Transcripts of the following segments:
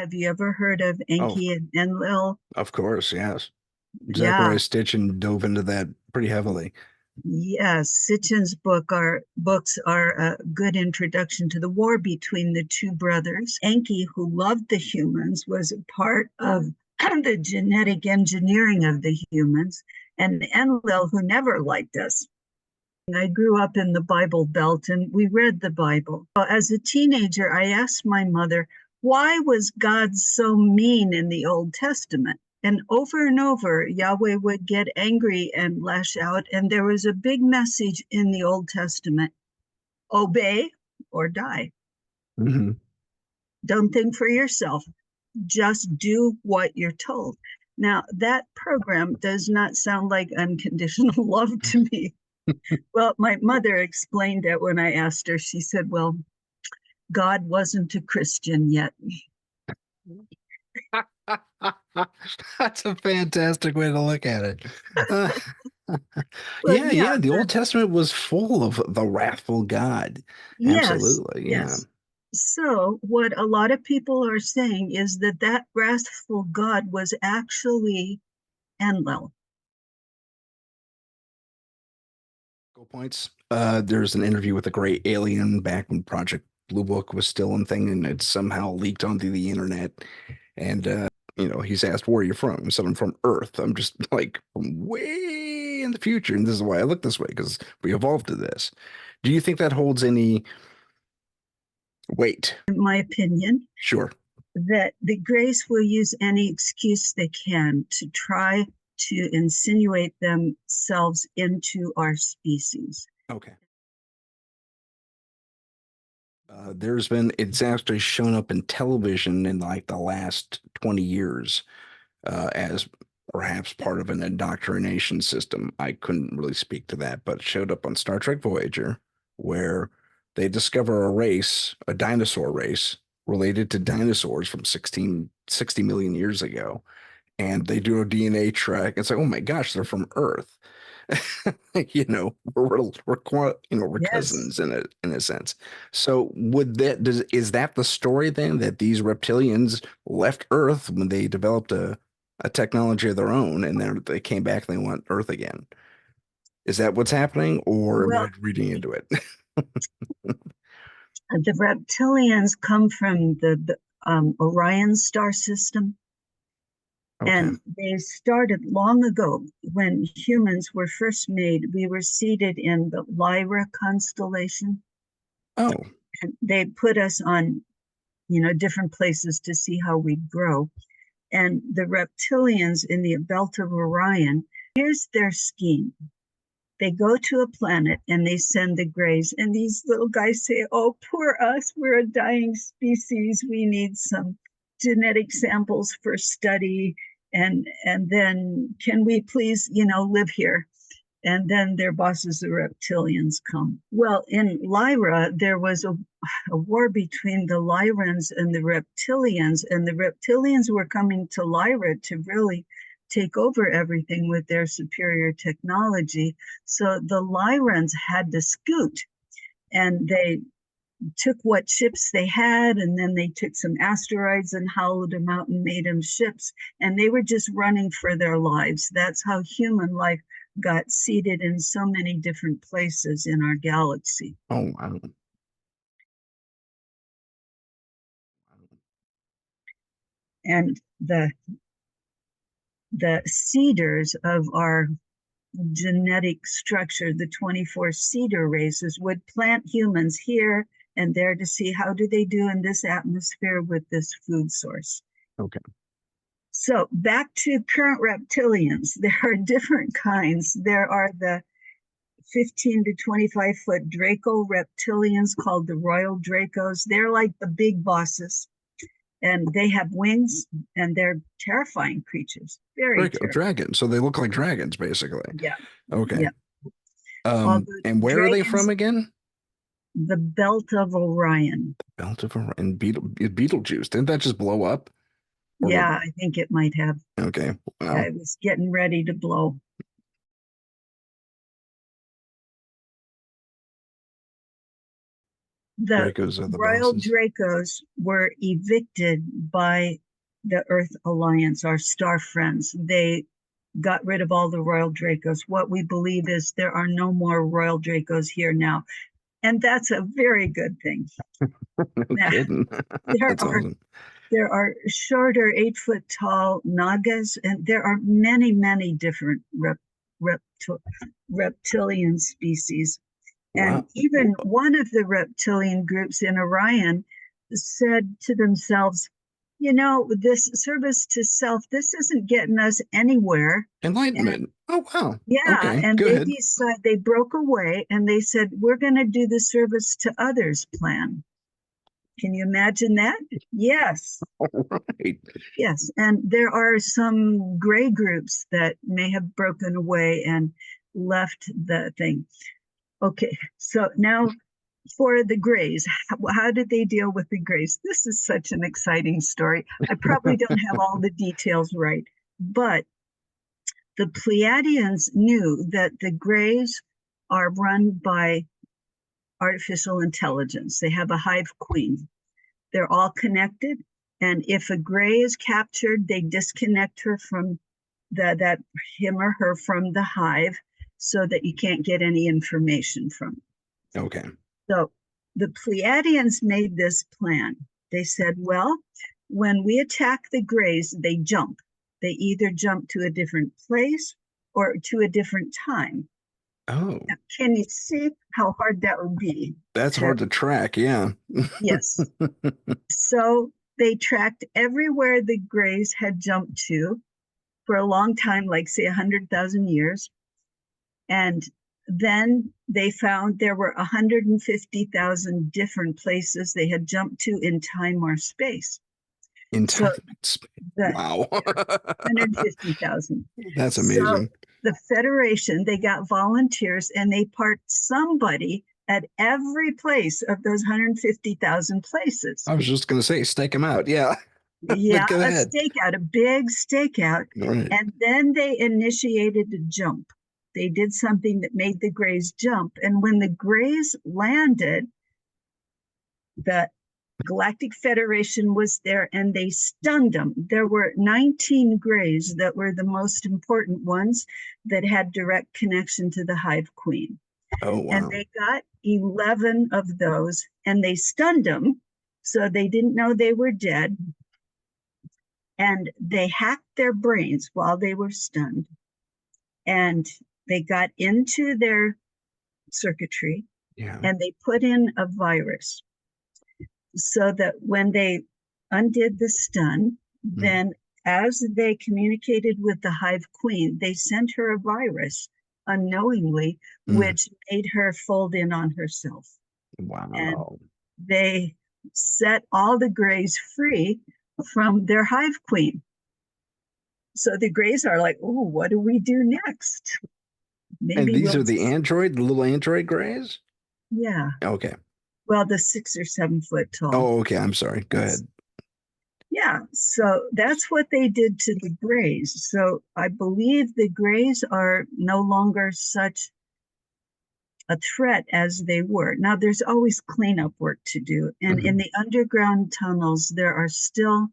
Have you ever heard of Oh, Enki and Enlil? of course, yes. Yeah, Zachariah Stitchin dove into that pretty heavily. yes. Sitchin's books are a good introduction to the war between the two brothers. Enki, who loved the humans, was a part of the genetic engineering of the humans, and Enlil, who never liked us. I grew up in the Bible Belt and we read the Bible. As a teenager, I asked my mother, why was God so mean in the Old Testament? And over, Yahweh would get angry and lash out. And there was a big message in the Old Testament: obey or die. Hmm. Don't think for yourself, just do what you're told. Now, that program does not sound like unconditional love to me. Well, my mother explained it when I asked her. She said, well, God wasn't a Christian yet. That's a fantastic way to look at it. Uh, Well, yeah, yeah, yeah, the Old Testament was full of the wrathful God. yes, Absolutely, yeah. yes. So, what a lot of people are saying is that that wrathful God was actually Enlil. Go points. There's an interview with a great alien back when Project Blue Book was still a thing, and it somehow leaked onto the internet. And he's asked where you're from. He said I'm from Earth. I'm just like from way in the future, and this is why I look this way because we evolved to this. Do you think that holds any weight? In my opinion, Sure. that the Grays will use any excuse they can to try to insinuate themselves into our species. Okay. It's actually shown up in television in like the last 20 years as perhaps part of an indoctrination system. I couldn't really speak to that, but it showed up on Star Trek Voyager, where they discover a race, a dinosaur race, related to dinosaurs from 60 million years ago. And they do a DNA track. It's like, oh my gosh, they're from Earth. We're Yes. cousins in a sense. So is that the story then that these reptilians left Earth when they developed a technology of their own and then they came back and they want Earth again? Is that what's happening, or am Well, I reading into it? the reptilians come from the Orion star system, Okay. and they started long ago when humans were first made. We were seated in the Lyra constellation, Oh, and they put us on, different places to see how we grow. And the reptilians in the belt of Orion, here's their scheme. They go to a planet and they send the Greys, and these little guys say, oh, poor us, we're a dying species, we need some genetic samples for study, and then can we please, live here? And then their bosses, the reptilians, come. Well, in Lyra there was a war between the Lyrans and the reptilians were coming to Lyra to really take over everything with their superior technology. So the Lyrans had to scoot, and they took what ships they had, and then they took some asteroids and hollowed them out and made them ships, and they were just running for their lives. That's how human life got seeded in so many different places in our galaxy. oh, I don't. And the seeders of our genetic structure, the 24 seeder races, would plant humans here and there to see how do they do in this atmosphere with this food source. Okay. So back to current reptilians, there are different kinds. There are the 15 to 25-foot Draco reptilians called the Royal Dracos. They're like the big bosses, and they have wings, and they're terrifying creatures. Very Draco, terrifying. dragon. So they look like dragons, basically. Yeah, Okay. yeah. Although And where are they from dragons, again? the belt of Orion. Belt of Orion, Beetlejuice. Didn't that just blow up? Or Yeah, I think it might have. okay, Yeah, wow. it was getting ready to blow. The Dracos are the royal bosses. Dracos were evicted by the Earth Alliance, our star friends. They got rid of all the royal Dracos. What we believe is there are no more royal Dracos here now. And that's a very good thing. No Now, kidding. there That's are awesome. there are shorter 8 foot tall nagas, and there are many, many different reptilian species. And Wow. even one of the reptilian groups in Orion said to themselves, this service to self, this isn't getting us anywhere. And Enlightenment. Oh, wow. yeah, Okay, and go ahead. they broke away and they said, we're going to do the service to others plan. Can you imagine that? Yes. All right. Yes. And there are some gray groups that may have broken away and left the thing. Okay. So now for the grays, how did they deal with the grays? This is such an exciting story. I probably don't have all the details right, but the Pleiadians knew that the grays are run by artificial intelligence. They have a hive queen. They're all connected. And if a gray is captured, they disconnect her from that him or her from the hive so that you can't get any information from it. Okay. So the Pleiadians made this plan. They said, well, when we attack the grays, they jump. They either jump to a different place or to a different time. Oh, Now, can you see how hard that would be? that's hard to track. Yeah. Yes. So they tracked everywhere the grays had jumped to for a long time, like say 100,000 years. And then they found there were 150,000 different places they had jumped to in time or space. In So time and space. the Wow. 150,000. That's So amazing. the Federation, they got volunteers and they parked somebody at every place of those 150,000 places. I was just going to say, stake them out. Yeah. Yeah, But go a ahead. stakeout, a big stakeout. All right. And then they initiated a jump. They did something that made the Greys jump. And when the Greys landed, the Galactic Federation was there and they stunned them. There were 19 Greys that were the most important ones that had direct connection to the Hive Queen. Oh, And wow. they got 11 of those and they stunned them. So they didn't know they were dead. And they hacked their brains while they were stunned. And they got into their circuitry Yeah. and they put in a virus so that when they undid the stun, then as they communicated with the Hive Queen, they sent her a virus unknowingly, which made her fold in on herself. And Wow. they set all the Greys free from their Hive Queen. So the Greys are like, oh, what do we do next? And Maybe these we'll, are the little android grays? yeah. Okay. Well, the 6 or 7 foot tall. Oh, okay. I'm sorry. Go ahead. Yeah. So that's what they did to the Greys. So I believe the Greys are no longer such a threat as they were. Now, there's always cleanup work to do. And in the underground tunnels, there are still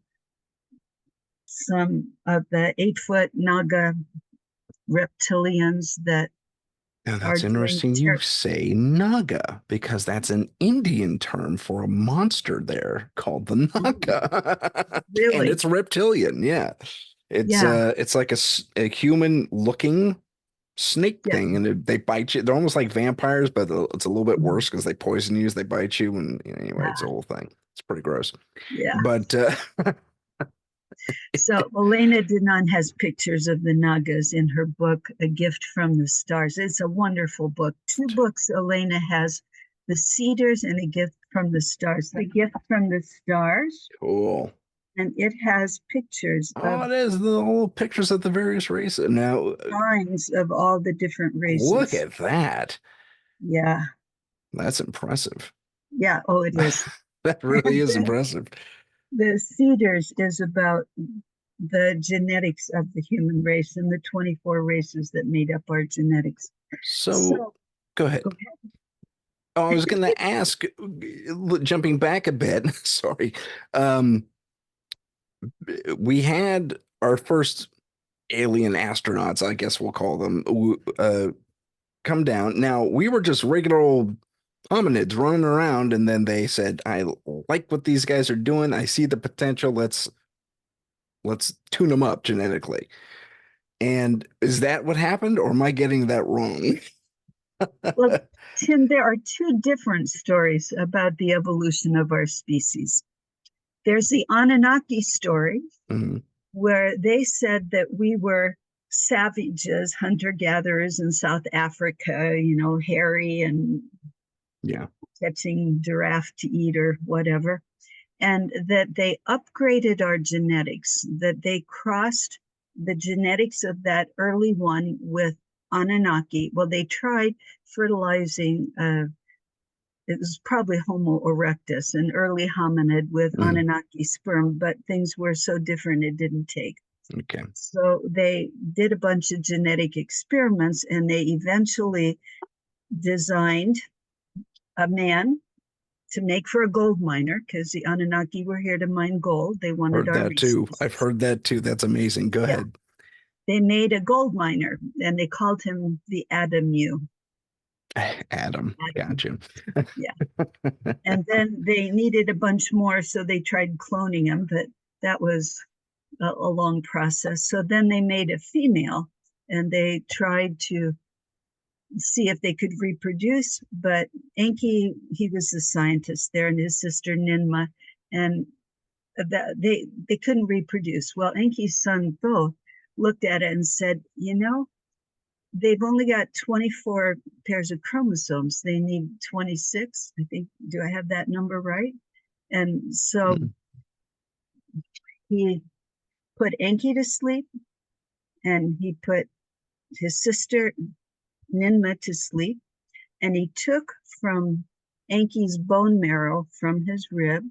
some of the 8 foot Naga reptilians that Now are that's doing interesting. You say Naga because that's an Indian term for a monster there called the Naga. And really, it's reptilian. Yeah. yeah, It's like a human looking snake yeah, thing, and they bite you. They're almost like vampires, but it's a little bit worse because they poison you as they bite you. And anyway, it's a whole thing. It's pretty gross. yeah. But So Elena Denon has pictures of the Nagas in her book, A Gift from the Stars. It's a wonderful book. 2 books Elena has, The Cedars and A Gift from the Stars. The Gift from the Stars, cool. and it has pictures Oh, of it is the little pictures of the various races. Now, drawings of all the different look races. at that. Yeah, That's impressive. yeah, oh, it is. That really And is then impressive. the Cedars is about the genetics of the human race and the 24 races that made up our genetics. So So go ahead. go ahead. Oh, I was going to ask, jumping back a bit, sorry. Um, we had our first alien astronauts, I guess we'll call them, come down. Now, we were just regular old hominids running around, and then they said, I like what these guys are doing. I see the potential. Let's tune them up genetically. And is that what happened, or am I getting that wrong? Well, Tim, there are two different stories about the evolution of our species. There's the Anunnaki story, Mhm. where they said that we were savages, hunter gatherers in South Africa, hairy and Yeah, catching giraffe to eat or whatever. And that they upgraded our genetics, that they crossed the genetics of that early one with Anunnaki. Well, they tried fertilizing, it was probably Homo erectus, an early hominid with mhm. Anunnaki sperm, but things were so different it didn't take. Okay. So they did a bunch of genetic experiments and they eventually designed a man to make for a gold miner because the Anunnaki were here to mine gold. They wanted Heard our that too. I've resources. heard that too. That's amazing. Go Yeah. ahead. They made a gold miner and they called him the Adamu. Adam, Adam. got you. Yeah. And then they needed a bunch more, so they tried cloning him, but that was a long process. So then they made a female and they tried to see if they could reproduce. But Enki, he was the scientist there, and his sister Ninma, and they couldn't reproduce. Well, Enki's son Thoth looked at it and said, they've only got 24 pairs of chromosomes. They need 26. I think, do I have that number right? And so Mhm. he put Enki to sleep and he put his sister Ninma to sleep. And he took from Enki's bone marrow from his rib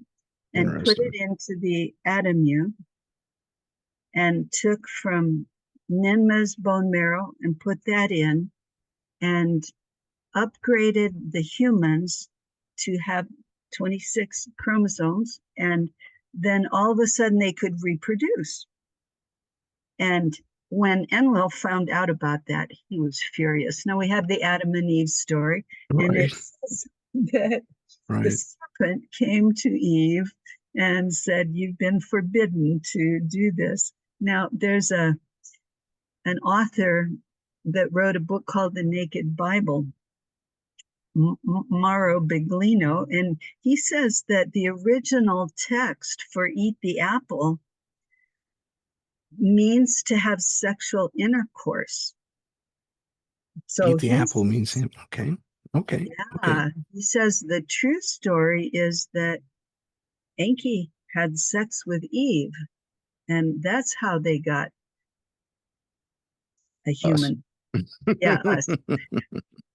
and put it Interesting. into the Adamu and took from Ninma's bone marrow and put that in and upgraded the humans to have 26 chromosomes. And then all of a sudden they could reproduce. And when Enlil found out about that, he was furious. Now we have the Adam and Eve story, and Right. it says that the Right. serpent came to Eve and said, "You've been forbidden to do this." Now there's an author that wrote a book called The Naked Bible, Mauro Biglino, and he says that the original text for "eat the apple" means to have sexual intercourse. So Eat the apple means him. Okay. Okay. Okay. he says the true story is that Enki had sex with Eve, and that's how they got a Us. human. Yeah, us.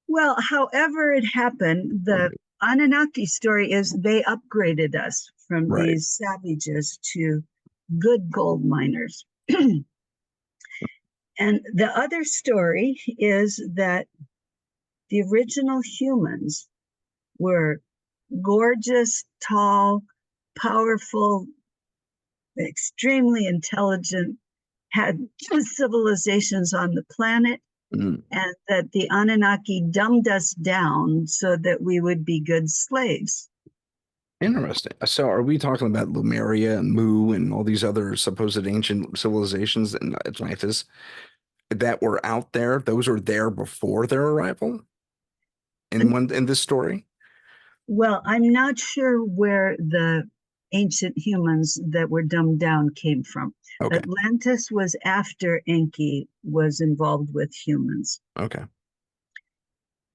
Well, however it happened, the Right. Anunnaki story is they upgraded us from Right. these savages to good gold miners. And the other story is that the original humans were gorgeous, tall, powerful, extremely intelligent, had civilizations on the planet, Mm. and that the Anunnaki dumbed us down so that we would be good slaves. Interesting. So, are we talking about Lemuria and Mu and all these other supposed ancient civilizations in Atlantis that were out there? Those were there before their arrival And, in this story? well, I'm not sure where the ancient humans that were dumbed down came from. Okay. Atlantis was after Enki was involved with humans. Okay.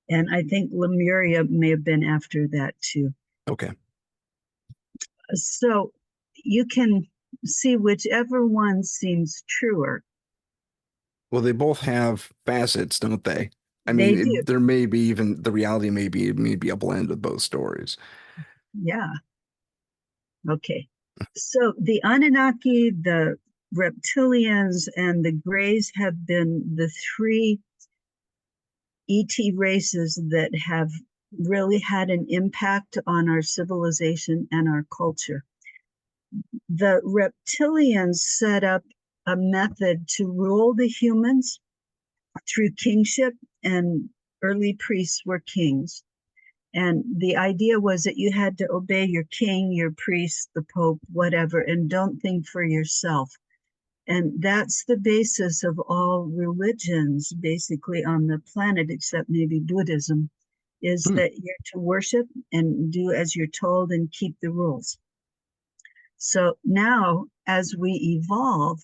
And I think Lemuria may have been after that too. Okay. So you can see whichever one seems truer. Well, they both have facets, don't they? I They mean, do. there may be even the reality may be a blend of both stories. Yeah. Okay. So the Anunnaki, the reptilians, and the Greys have been the three ET races that have really had an impact on our civilization and our culture. The reptilians set up a method to rule the humans through kingship, and early priests were kings. And the idea was that you had to obey your king, your priest, the pope, whatever, and don't think for yourself. And that's the basis of all religions, basically, on the planet, except maybe Buddhism, is Hmm. that you're to worship and do as you're told and keep the rules. So now, as we evolve,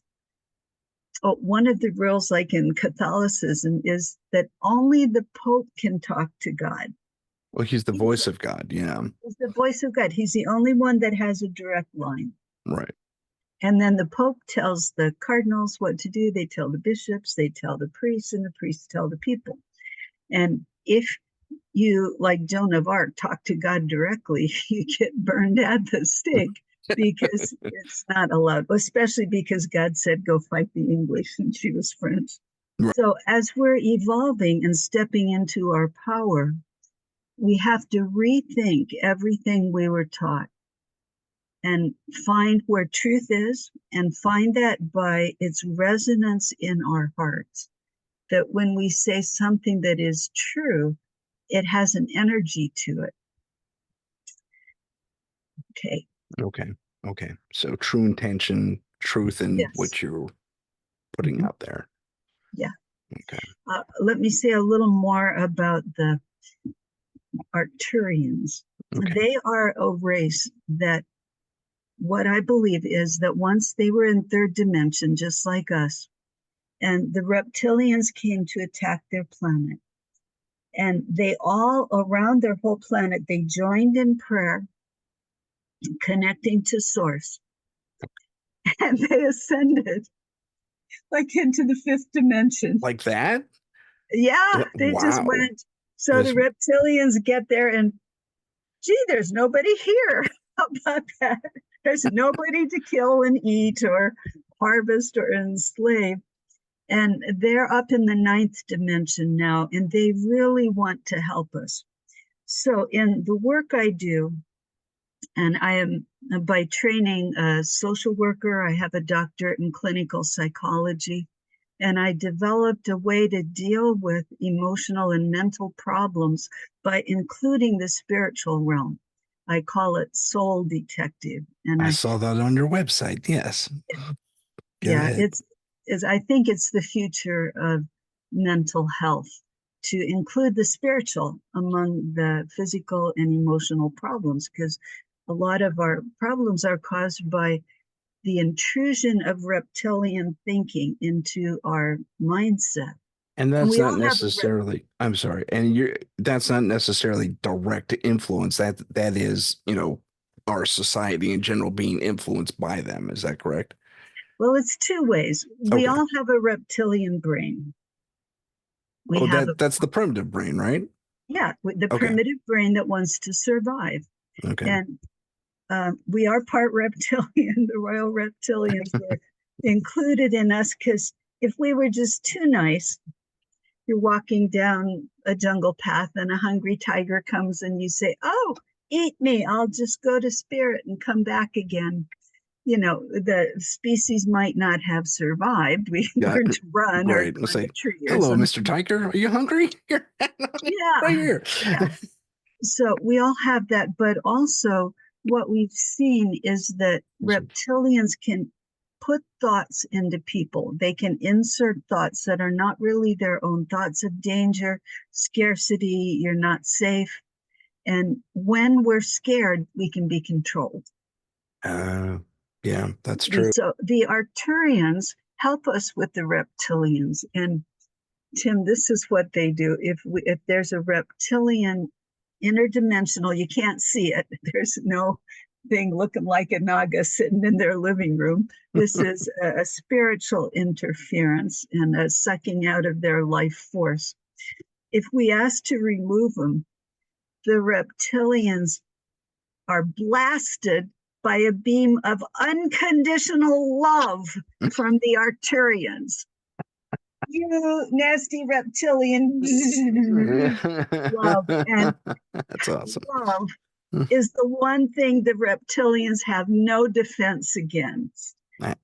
one of the rules, like in Catholicism, is that only the Pope can talk to God. Well, he's the voice of God. Yeah. He's the voice of God. He's the only one that has a direct line. Right. And then the Pope tells the cardinals what to do. They tell the bishops, they tell the priests, and the priests tell the people. And if you, like Joan of Arc, talk to God directly, you get burned at the stake because it's not allowed, especially because God said, go fight the English, and she was French. Right. So as we're evolving and stepping into our power, we have to rethink everything we were taught and find where truth is, and find that by its resonance in our hearts. That when we say something that is true, it has an energy to it. Okay. Okay. Okay. So true intention, truth in Yes. what you're putting out there. Yeah. Okay. Let me say a little more about the Arcturians. Okay. They are a race that, what I believe is that once they were in third dimension, just like us, and the reptilians came to attack their planet. And they all, around their whole planet, they joined in prayer, connecting to source. And they ascended like into the fifth dimension. Like that? Yeah, they just Wow. went. So the reptilians get there and, gee, there's nobody here. How about that? There's nobody to kill and eat or harvest or enslave. And they're up in the ninth dimension now, and they really want to help us. So in the work I do, and I am by training a social worker, I have a doctorate in clinical psychology, and I developed a way to deal with emotional and mental problems by including the spiritual realm. I call it soul detective. And I saw that on your website. Yes. Yeah, I think it's the future of mental health, to include the spiritual among the physical and emotional problems, because a lot of our problems are caused by the intrusion of reptilian thinking into our mindset. And And that's we not all have necessarily, I'm sorry, and that's not necessarily direct influence. That is, our society in general being influenced by them. Is that correct? well, it's two ways. We Okay. all have a reptilian brain. We Oh, have that's the primitive brain, right? the Okay. primitive brain that wants to survive. Okay. And we are part reptilian. The royal reptilians were included in us, because if we were just too nice, you're walking down a jungle path and a hungry tiger comes and you say, oh, eat me, I'll just go to spirit and come back again. The species might not have survived. We learned to run or Right. Let's climb say, a tree or hello, something. Mr. Tiger. Are you hungry? Right Yeah. here. Yeah. So we all have that, but also what we've seen is that reptilians can put thoughts into people. They can insert thoughts that are not really their own thoughts of danger, scarcity, you're not safe. And when we're scared, we can be controlled. Yeah, that's true. So the Arcturians help us with the reptilians. And Tim, this is what they do. If there's a reptilian interdimensional, you can't see it. There's no thing looking like a naga sitting in their living room. This is a spiritual interference and a sucking out of their life force. If we ask to remove them, the reptilians are blasted by a beam of unconditional love from the Arcturians. You nasty reptilian. Love. And That's awesome. love is the one thing the reptilians have no defense against. And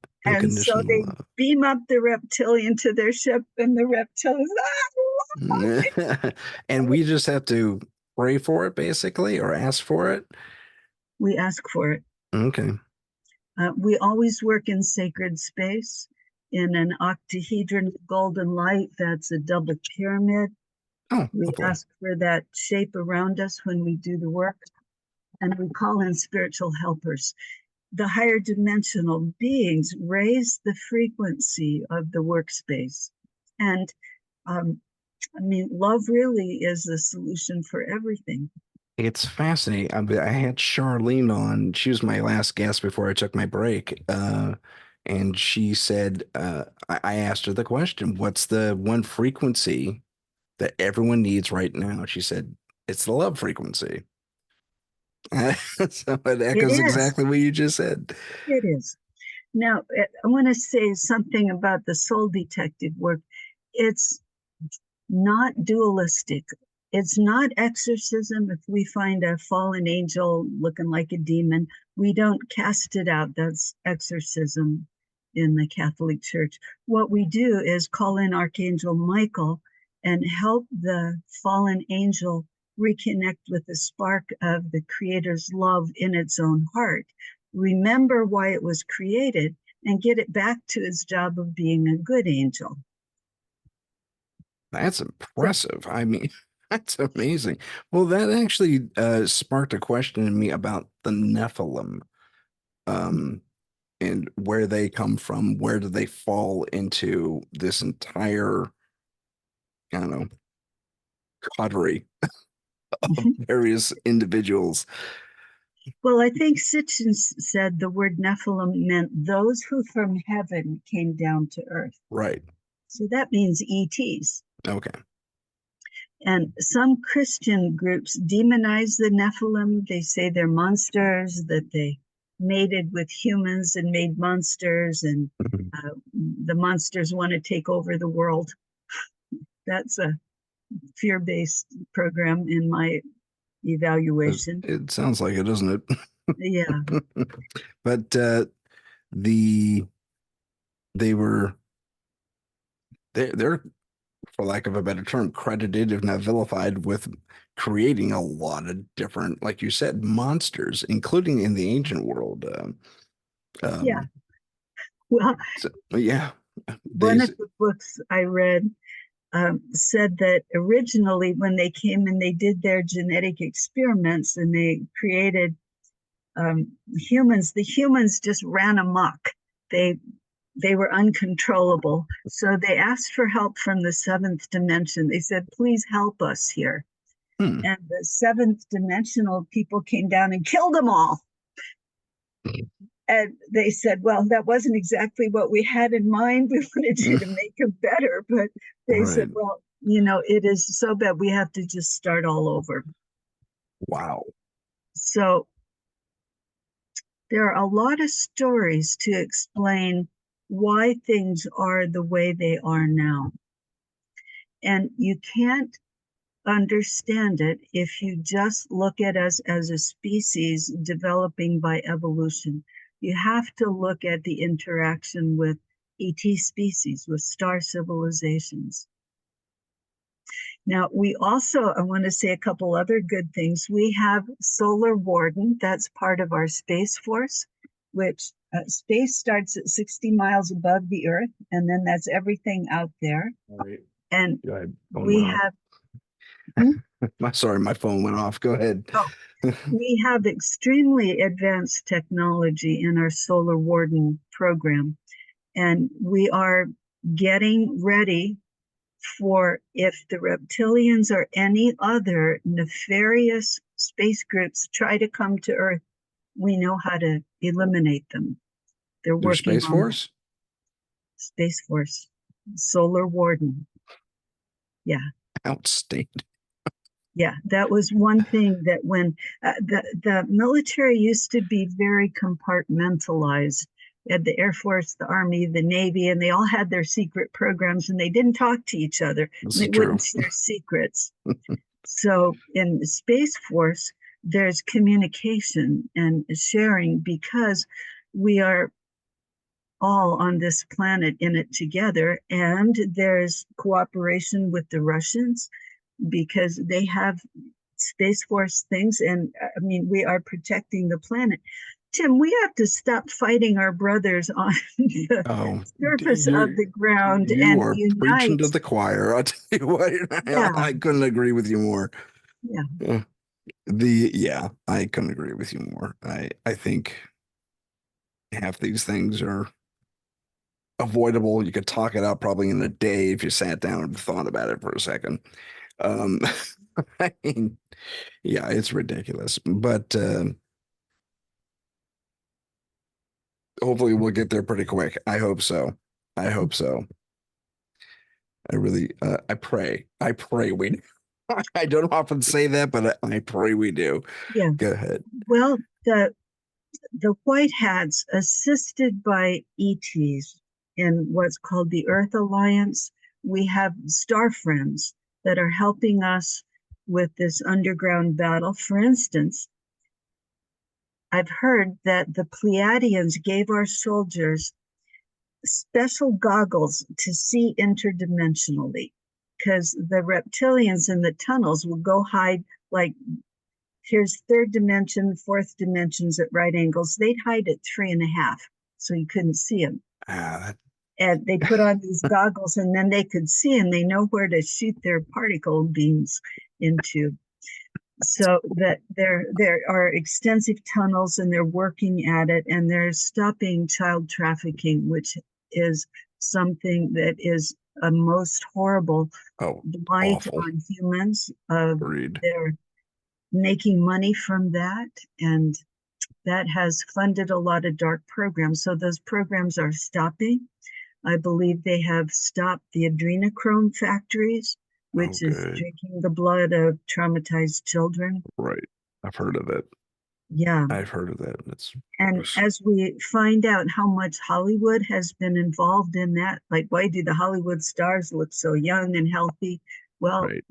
so Unconditional they love. beam up the reptilian to their ship, and the reptilians, And we just have to pray for it, basically, or ask for it. we ask for it. Okay. We always work in sacred space in an octahedron of golden light that's a double pyramid. Oh, We lovely. ask for that shape around us when we do the work, and we call in spiritual helpers. The higher dimensional beings raise the frequency of the workspace. And I mean, love really is the solution for everything. It's fascinating. I had Charlene on. She was my last guest before I took my break. And she said, I asked her the question, what's the one frequency that everyone needs right now? She said, it's the love frequency. So it It echoes is. exactly what you just said. It is. Now, I want to say something about the soul detective work. It's not dualistic. It's not exorcism. If we find a fallen angel looking like a demon, we don't cast it out. That's exorcism in the Catholic Church. What we do is call in Archangel Michael and help the fallen angel reconnect with the spark of the Creator's love in its own heart. Remember why it was created and get it back to its job of being a good angel. That's impressive. I mean, that's amazing. Well, that actually sparked a question in me about the Nephilim, and where they come from. Where do they fall into this entire, I don't know, coterie of various individuals? Well, I think Sitchin said the word Nephilim meant those who from heaven came down to earth. Right. So that means ETs. Okay. And some Christian groups demonize the Nephilim. They say they're monsters, that they mated with humans and made monsters, and the monsters want to take over the world. That's a fear-based program in my evaluation. It sounds like it, doesn't it? Yeah. But the they were they're, for lack of a better term, credited, if not vilified, with creating a lot of different, like you said, monsters, including in the ancient world. Yeah. Well, So, yeah, one of the books I read said that originally when they came and they did their genetic experiments and they created humans, the humans just ran amok. They were uncontrollable. So they asked for help from the seventh dimension. They said, please help us here. And the seventh dimensional people came down and killed them all. And they said, well, that wasn't exactly what we had in mind. We wanted you to make them better. But they said, well, you know, it is so bad. We have to just start all over. Wow. So there are a lot of stories to explain why things are the way they are now. And you can't understand it if you just look at us as a species developing by evolution. You have to look at the interaction with ET species, with star civilizations. Now, we also, I want to say a couple other good things. We have Solar Warden, that's part of our Space Force, which space starts at 60 miles above the Earth, and then that's everything out there. Right. And we have... Sorry, my phone went off. Go ahead. Oh, we have extremely advanced technology in our Solar Warden program, and we are getting ready for if the reptilians or any other nefarious space groups try to come to Earth, we know how to eliminate them. They're working Space on Force? Space Force, Solar Warden. Yeah. Outstanding. Yeah, that was one thing that when the military used to be very compartmentalized. We had the Air Force, the Army, the Navy, and they all had their secret programs, and they didn't talk to each other, This and is they true. wouldn't share secrets. So in the Space Force, there's communication and sharing because we are all on this planet in it together. And there's cooperation with the Russians because they have Space Force things. And I mean, we are protecting the planet. Tim, we have to stop fighting our brothers on the Oh, surface of the ground you and are preaching unite. to the choir. I'll tell you what, Yeah, I couldn't agree with you more. yeah, I couldn't agree with you more. I think half these things are avoidable. You could talk it out probably in a day if you sat down and thought about it for a second. Um, I mean, yeah, it's ridiculous, but hopefully we'll get there pretty quick. I hope so. I hope so. I really, I pray we do. I don't often say that, but I pray we do. yeah. Go ahead. Well, the White Hats, assisted by ETs in what's called the Earth Alliance, we have star friends that are helping us with this underground battle. For instance, I've heard that the Pleiadians gave our soldiers special goggles to see interdimensionally because the reptilians in the tunnels will go hide, like, here's third dimension, fourth dimensions at right angles. They'd hide at 3.5, so you couldn't see them. Ah, And they put on these goggles, and then they could see, and they know where to shoot their particle beams into. So that there are extensive tunnels, and they're working at it, and they're stopping child trafficking, which is something that is a most horrible oh, blight awful. on humans. Agreed. They're making money from that, and that has funded a lot of dark programs. So those programs are stopping. I believe they have stopped the adrenochrome factories, Oh, which is good. drinking the blood of traumatized children. Right. I've heard of it. Yeah. I've heard of that. It's And gross. as we find out how much Hollywood has been involved in that, like, why do the Hollywood stars look so young and healthy? Well, Right.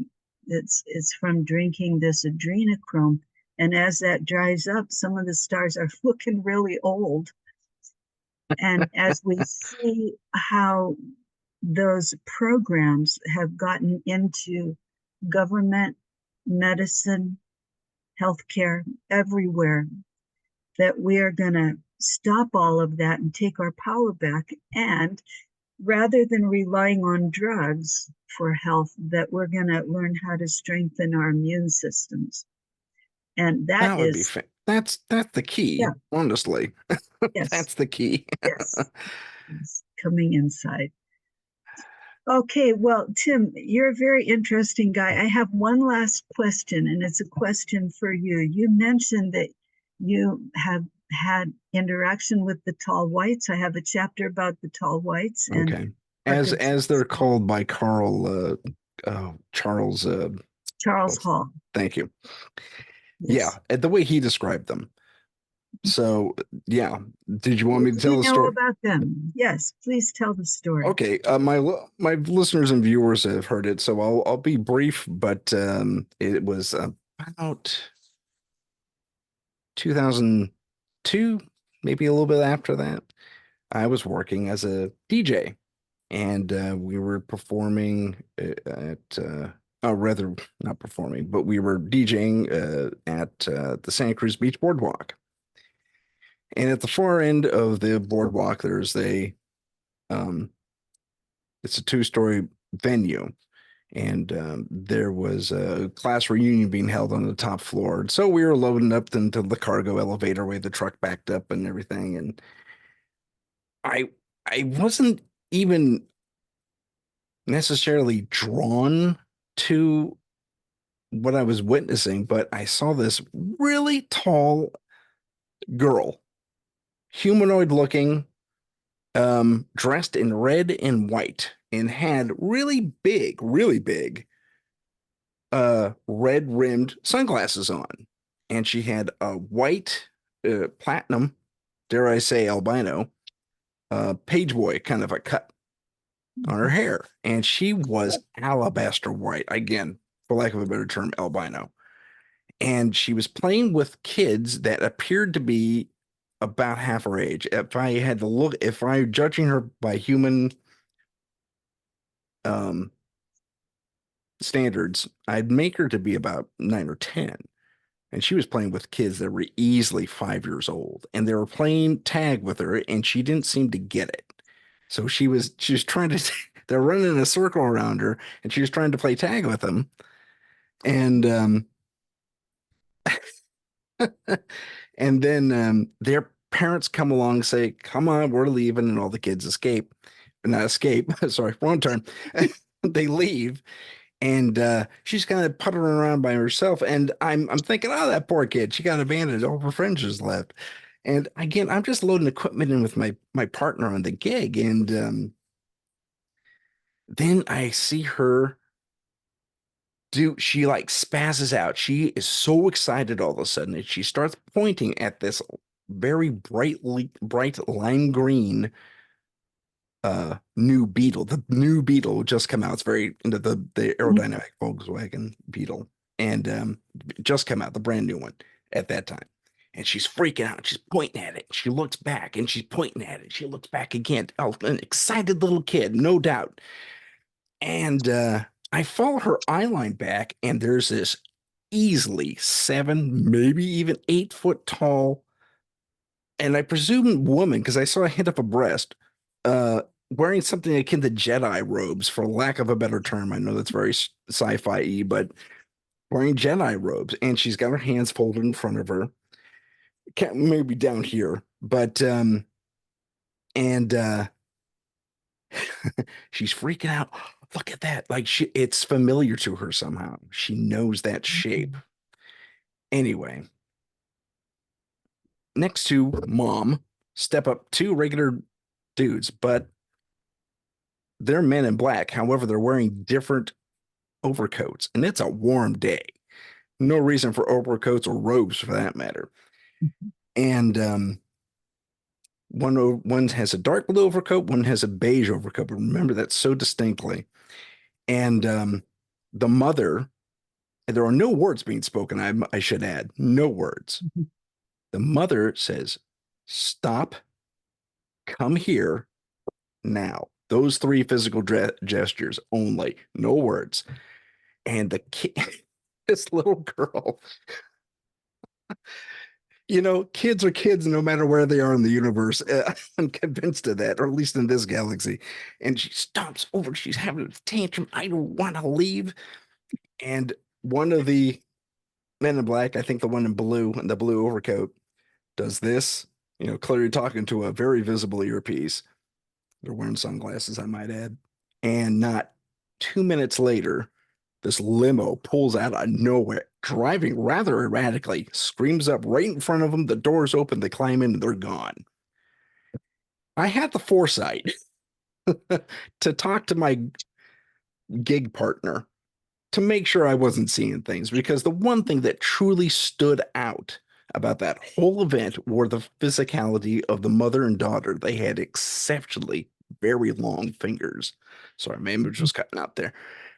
it's from drinking this adrenochrome. And as that dries up, some of the stars are looking really old. And as we see how those programs have gotten into government, medicine, healthcare, everywhere, that we are going to stop all of that and take our power back. And rather than relying on drugs for health, that we're going to learn how to strengthen our immune systems. And that That would be is, that's the key, yeah, honestly. yes, That's the key. yes, it's coming inside. Okay, well, Tim, you're a very interesting guy. I have one last question, and it's a question for you. You mentioned that you have had interaction with the tall whites. I have a chapter about the tall whites and Okay. As Parkinson's they're Hall. called by Charles Charles oh, Hall. thank you. Yes. Yeah, the way he described them. So, yeah. Did you want What me to do tell you the know story? about them? Yes, please tell the story. Okay, my listeners and viewers have heard it, so I'll be brief, but it was about 2002, maybe a little bit after that. I was working as a DJ, and we were performing at rather not performing, but we were DJing at the Santa Cruz Beach Boardwalk. And at the far end of the boardwalk, there's a um, it's a two-story venue, and there was a class reunion being held on the top floor. And so we were loading up into the cargo elevator where the truck backed up and everything. And I I wasn't even necessarily drawn to what I was witnessing, but I saw this really tall girl, humanoid looking, dressed in red and white, and had really big, red rimmed sunglasses on. And she had a white, platinum, dare I say, albino, page boy kind of a cut on her hair, and she was alabaster white, again, for lack of a better term, albino. And she was playing with kids that appeared to be about half her age. If I were judging her by human um, standards, I'd make her to be about 9 or 10. And she was playing with kids that were easily 5 years old, and they were playing tag with her, and she didn't seem to get it. So she was trying to. They're running in a circle around her, and she was trying to play tag with them, and and then their parents come along and say, "Come on, we're leaving," and all the kids escape. Not escape. Sorry, wrong term. They leave, and she's kind of puttering around by herself. And I'm thinking, oh, that poor kid, she got abandoned. All her friends just left. And again, I'm just loading equipment in with my partner on the gig, and then I see her do. She like spazzes out. She is so excited all of a sudden, and she starts pointing at this very bright lime green new Beetle. The new Beetle just come out. It's very into the aerodynamic Volkswagen Beetle, and just come out, the brand new one at that time. And she's freaking out. She's pointing at it. She looks back, and she's pointing at it. She looks back again. Oh, an excited little kid, no doubt. And I follow her eye line back, and there's this easily 7, maybe even 8 foot tall, and I presume woman, because I saw a hint of a breast, uh, wearing something akin to Jedi robes, for lack of a better term. I know that's very sci-fi-y, but wearing Jedi robes, and she's got her hands folded in front of her, maybe down here, but and she's freaking out. Look at that! Like it's familiar to her somehow. She knows that shape. Anyway, next to mom, step up 2 regular dudes, but they're men in black. However, they're wearing different overcoats, and it's a warm day. No reason for overcoats or robes for that matter. And one has a dark blue overcoat, one has a beige overcoat. But remember that so distinctly. And the mother, and there are no words being spoken. I should add, no words. The mother says, "Stop, come here now." Those 3 physical gestures only, no words. And the kid, this little girl, kids are kids no matter where they are in the universe. I'm convinced of that, or at least in this galaxy. And she stomps over. She's having a tantrum. I don't want to leave. And one of the men in black, I think the one in blue, in the blue overcoat, does this, clearly talking to a very visible earpiece. They're wearing sunglasses, I might add. And not 2 minutes later, this limo pulls out of nowhere, driving rather erratically, screams up right in front of them. The doors open, they climb in, and they're gone. I had the foresight to talk to my gig partner to make sure I wasn't seeing things, because the one thing that truly stood out about that whole event were the physicality of the mother and daughter. They had exceptionally very long fingers. Sorry, my image was cutting out there.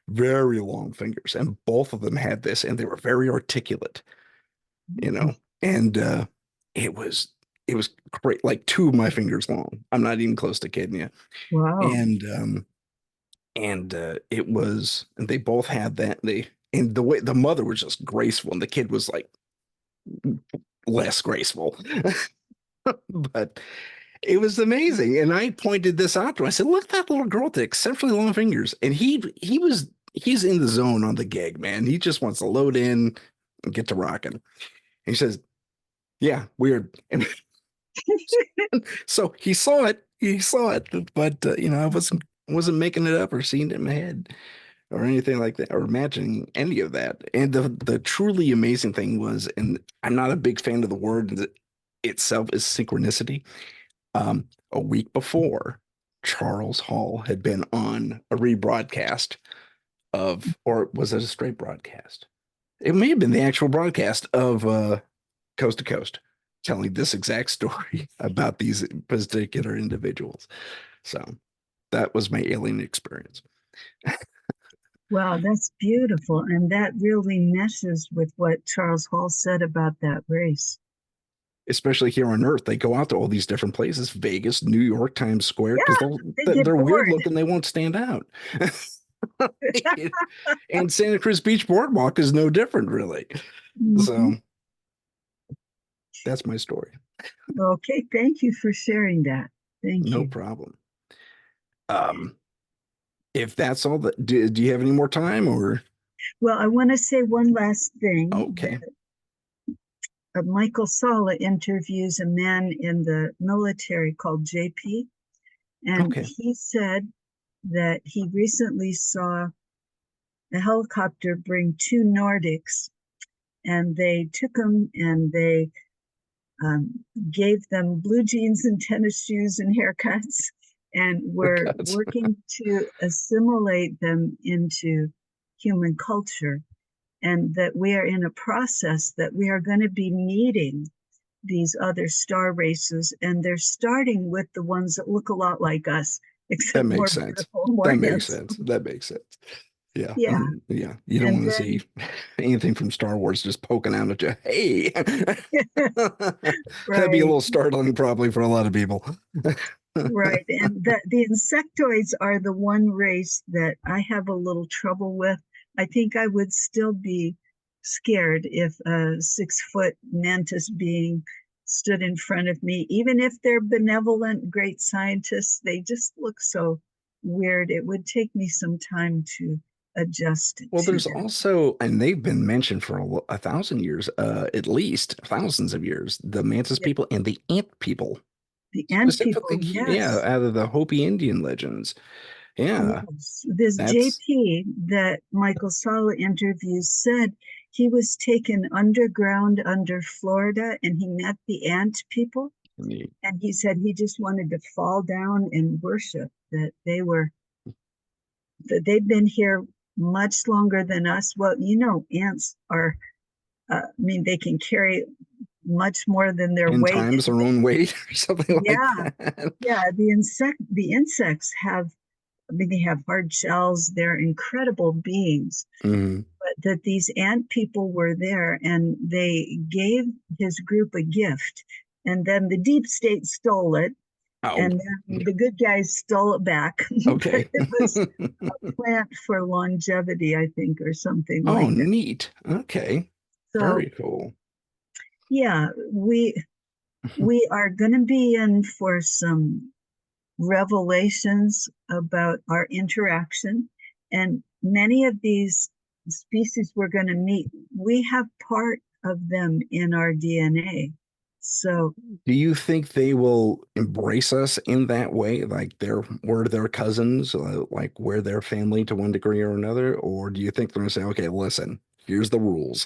Very long fingers, and both of them had this, and they were very articulate, and it was great, like 2 of my fingers long. I'm not even close to kidding you. Wow. And it was, and they both had that. And the way the mother was just graceful, and the kid was like less graceful. But it was amazing. And I pointed this out to him. I said, "Look, that little girl with the exceptionally long fingers." And he's in the zone on the gig, man. He just wants to load in and get to rocking. And he says, "Yeah, weird." And so he saw it. But I wasn't making it up or seeing it in my head or anything like that, or imagining any of that. And the truly amazing thing was, and I'm not a big fan of the word itself, is synchronicity. A week before, Charles Hall had been on a rebroadcast or was it a straight broadcast? It may have been the actual broadcast of Coast to Coast. telling this exact story about these particular individuals. So that was my alien experience. Wow, that's beautiful. And that really meshes with what Charles Hall said about that race. Especially here on Earth, they go out to all these different places, Vegas, New York, Times Square, because Yeah, they get they're weird bored. looking. They won't stand out. And Santa Cruz Beach Boardwalk is no different, really. Mhm. So that's my story. Okay, thank you for sharing that. Thank No you. problem. Um, if that's all that, do you have any more time or? Well, I want to say one last thing Okay. that Michael Salla interviews a man in the military called JP, and Okay. he said that he recently saw a helicopter bring two Nordics, and they took them and they gave them blue jeans and tennis shoes and haircuts, and For were God's working to assimilate them into human culture. And that we are in a process that we are going to be meeting these other star races, and they're starting with the ones that look a lot like us, That except more makes sense. beautiful, more That makes handsome. sense. That makes sense. Yeah. Yeah. Yeah. You don't And want to see then, anything from Star Wars just poking out at you. Hey. That'd be a right, little startling probably for a lot of people. right. And the insectoids are the one race that I have a little trouble with. I think I would still be scared if a 6 foot mantis being stood in front of me, even if they're benevolent, great scientists, they just look so weird. It would take me some time to adjust Well, to there's them. also, and they've been mentioned for a thousand years, at least thousands of years, the mantis Yeah, people and the ant people, the ant people, specifically, yeah, yes. out of the Hopi Indian legends. Yeah, Yes, this that's JP that Michael Salla interviews said he was taken underground under Florida and he met the ant people. neat. And he said he just wanted to fall down and worship that that they've been here much longer than us. Well, ants are, I mean, they can carry much more than their 10 weight. times their own weight or something like Yeah, that. yeah. The insects have, I mean, they have hard shells. They're incredible beings. Mhm. But that these ant people were there and they gave his group a gift. And then the deep state stole it. Oh, And then the good guys stole it back. But okay. it was a plant for longevity, I think, or something Oh, like that. neat. Okay. So Very cool. yeah, we are going to be in for some revelations about our interaction. And many of these species we're going to meet, we have part of them in our DNA. So, Do you think they will embrace us in that way? Like we're their cousins, like we're their family to one degree or another? Or do you think they're going to say, okay, listen, here's the rules?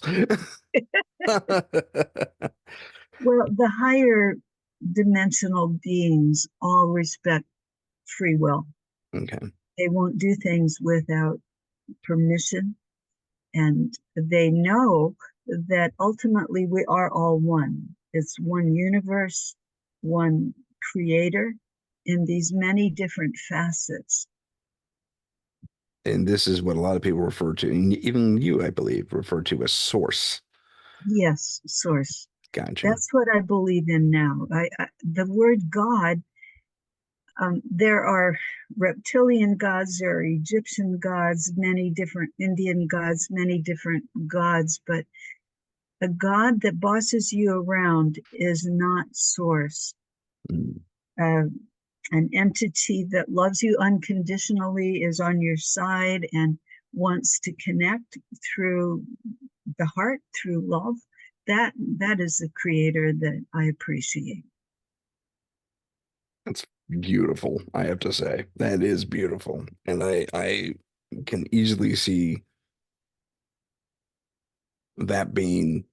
well, the higher dimensional beings all respect free will. Okay. They won't do things without permission. And they know that ultimately we are all one. It's one universe, one creator in these many different facets. And this is what a lot of people refer to, and even you, I believe, refer to as source. Yes, source. Gotcha. That's what I believe in now. The word God, there are reptilian gods, there are Egyptian gods, many different Indian gods, many different gods, but a God that bosses you around is not source. Mm. Uh, an entity that loves you unconditionally is on your side and wants to connect through the heart, through love. That is the creator that I appreciate. That's beautiful, I have to say. That is beautiful. And I can easily see that being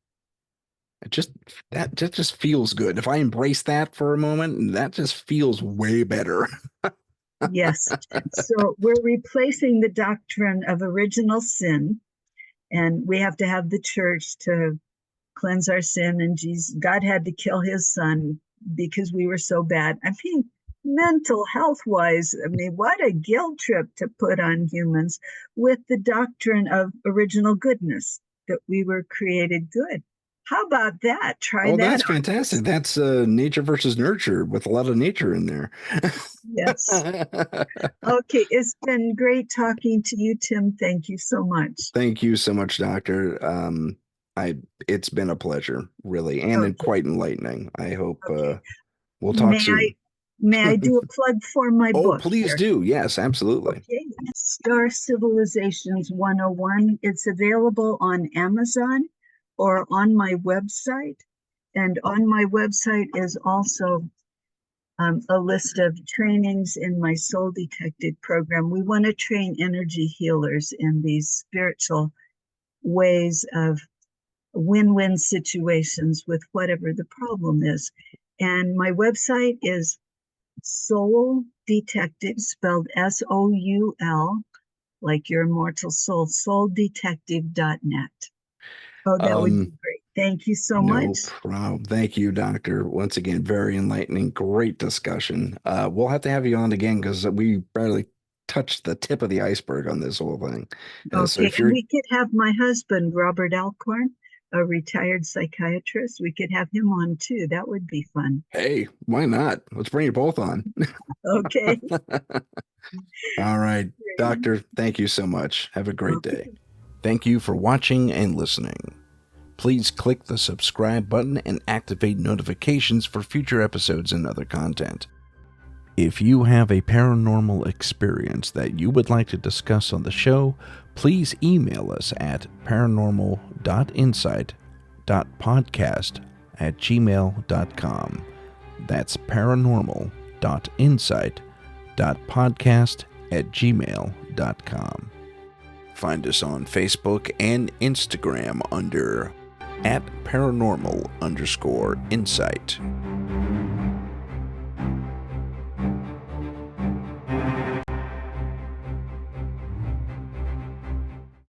it just that just feels good. If I embrace that for a moment, that just feels way better. Yes. So we're replacing the doctrine of original sin, and we have to have the church to cleanse our sin, and God had to kill his son because we were so bad. I mean, mental health wise, I mean, what a guilt trip to put on humans with the doctrine of original goodness, that we were created good. How about that? Try Oh, that that's out. fantastic. That's nature versus nurture with a lot of nature in there. Yes. Okay, it's been great talking to you, Tim. Thank you so much. Thank you so much, Doctor. It's been a pleasure, really, and Okay, quite enlightening. I hope okay. we'll talk May I soon. may I do a plug for my Oh, book please here? do. Yes, absolutely. Okay, Star Civilizations 101. It's available on Amazon or on my website. And on my website is also a list of trainings in my Soul Detected program. We want to train energy healers in these spiritual ways of win-win situations with whatever the problem is. And my website is Soul Detective, spelled SOUL, like your immortal soul, souldetective.net. Oh, that would be Um, great. Thank you so much. no problem. Thank you, Doctor. Once again, very enlightening, great discussion. We'll have to have you on again because we barely touched the tip of the iceberg on this whole thing. So Okay, if and you're, we could have my husband, Robert Alcorn, a retired psychiatrist. We could have him on too. That would be fun. hey, why not? Let's bring you both on. Okay. All right, Great. Doctor, thank you so much. Have a great day. Okay. Thank you for watching and listening. Please click the subscribe button and activate notifications for future episodes and other content. If you have a paranormal experience that you would like to discuss on the show, please email us at paranormal.insight.podcast@gmail.com. That's paranormal.insight.podcast@gmail.com. Find us on Facebook and Instagram under @paranormal_insight.